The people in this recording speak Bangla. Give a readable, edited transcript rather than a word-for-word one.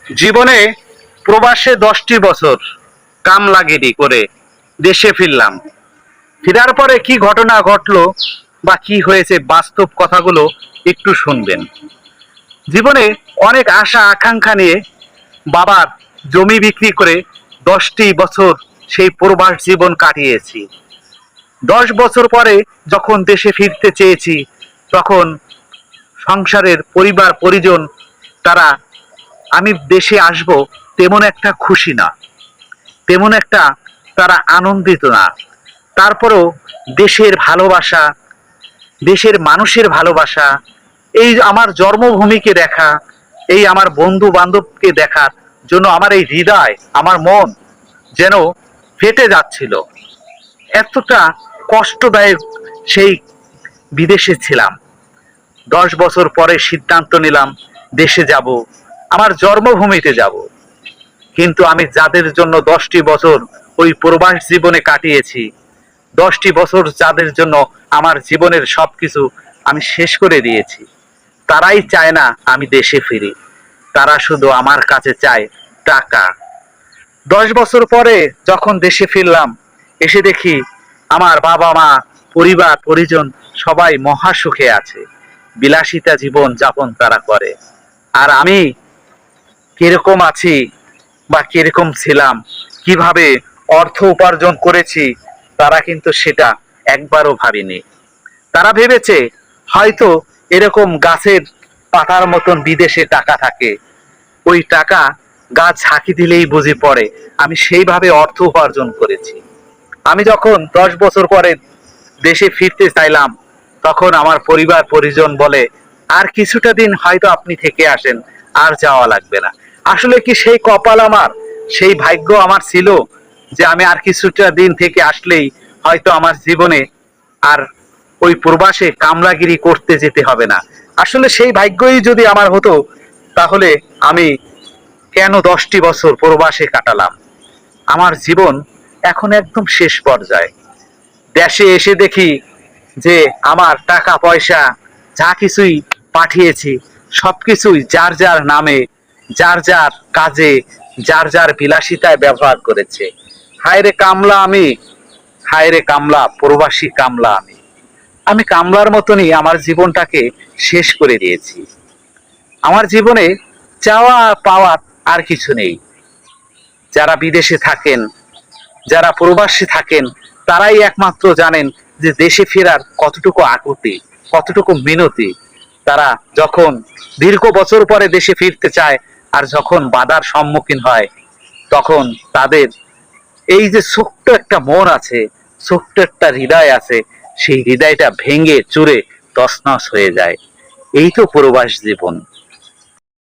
জীবনে প্রবাসে 10টি বছর কামলাগিরি করে দেশে ফিরলাম। ফেরার পরে কি ঘটনা ঘটলো বা কি হয়েছে বাস্তব কথাগুলো একটু শুনবেন। জীবনে অনেক আশা আকাঙ্ক্ষা নিয়ে বাবার জমি বিক্রি করে 10টি বছর সেই প্রবাস জীবন কাটিয়েছি। 10 বছর পরে যখন দেশে ফিরতে চেয়েছি, তখন সংসারের পরিবার পরিজন তারা আমি দেশে আসব তেমন একটা খুশি না, তেমন একটা তারা আনন্দিত না। তারপরেও দেশের ভালোবাসা, দেশের মানুষের ভালোবাসা, এই আমার জন্মভূমিকে দেখা, এই আমার বন্ধু বান্ধবকে দেখার জন্য আমার এই হৃদয়, আমার মন যেন ফেটে যাচ্ছিল। এতটা কষ্টদায়ক সেই বিদেশে ছিলাম। 10 বছর পরে সিদ্ধান্ত নিলাম দেশে যাব, আমার জন্মভূমিতে যাব। কিন্তু আমি যাদের জন্য 10টি বছর ওই প্রবাস জীবনে কাটিয়েছি, 10টি বছর যাদের জন্য আমার জীবনের সবকিছু আমি শেষ করে দিয়েছি, তারাই চায় না আমি দেশে ফিরি। তারা শুধু আমার কাছে চায় টাকা। 10 বছর পরে যখন দেশে ফিরলাম, এসে দেখি আমার বাবা মা, পরিবার পরিজন সবাই মহা সুখে আছে, বিলাসিতা জীবন যাপন তারা করে। আর আমি কিরকম আছি বা কিরকম ছিলাম, কিভাবে অর্থ উপার্জন করেছি, তারা কিন্তু সেটা একবারও ভাবেনি। তারা ভেবেছে হয়তো এরকম গাছের পাতার মতন বিদেশে টাকা থাকে, ওই টাকা গাছ ঝাঁকি দিলেই বুঝি পড়ে। আমি সেইভাবে অর্থ উপার্জন করেছি। আমি যখন 10 বছর পরে দেশে ফিরতে চাইলাম, তখন আমার পরিবার পরিজন বলে আর কিছুটা দিন হয়তো আপনি থেকে আসেন, আর যাওয়া লাগবে না। আসলে কি সেই কপাল আমার, সেই ভাগ্য আমার ছিল যে আমি আর কিছুটা দিন থেকে আসলেই হয়তো আমার জীবনে আর ওই প্রবাসে কামলাগিরি করতে যেতে হবে না। আসলে সেই ভাগ্যই যদি আমার হতো, তাহলে আমি কেন 10টি বছর প্রবাসে কাটালাম। আমার জীবন এখন একদম শেষ পর্যায়ে। দেশে এসে দেখি যে আমার টাকা পয়সা যা কিছুই পাঠিয়েছি, সবকিছুই যার যার নামে, যার যার কাজে, যার যার বিলাসিতায় ব্যবহার করেছে। হায় রে কামলা আমি, হায় রে কামলা, প্রবাসী কামলা আমি। আমি কামলার মতনই আমার জীবনটাকে শেষ করে দিয়েছি। আমার জীবনে চাওয়া পাওয়ার আর কিছু নেই। যারা বিদেশে থাকেন, যারা প্রবাসী থাকেন, তারাই একমাত্র জানেন যে দেশে ফেরার কতটুকু আকুতি, কতটুকু মিনতি। তারা যখন দীর্ঘ বছর পরে দেশে ফিরতে চায় আর যখন বাধার সম্মুখীন হয়, তখন তাদের এই যে ছোট্ট একটা মন আছে, ছোট্ট একটা হৃদয় আছে, সেই হৃদয়টা ভেঙে চুরে তছনছ হয়ে যায়। এই তো প্রবাস জীবন।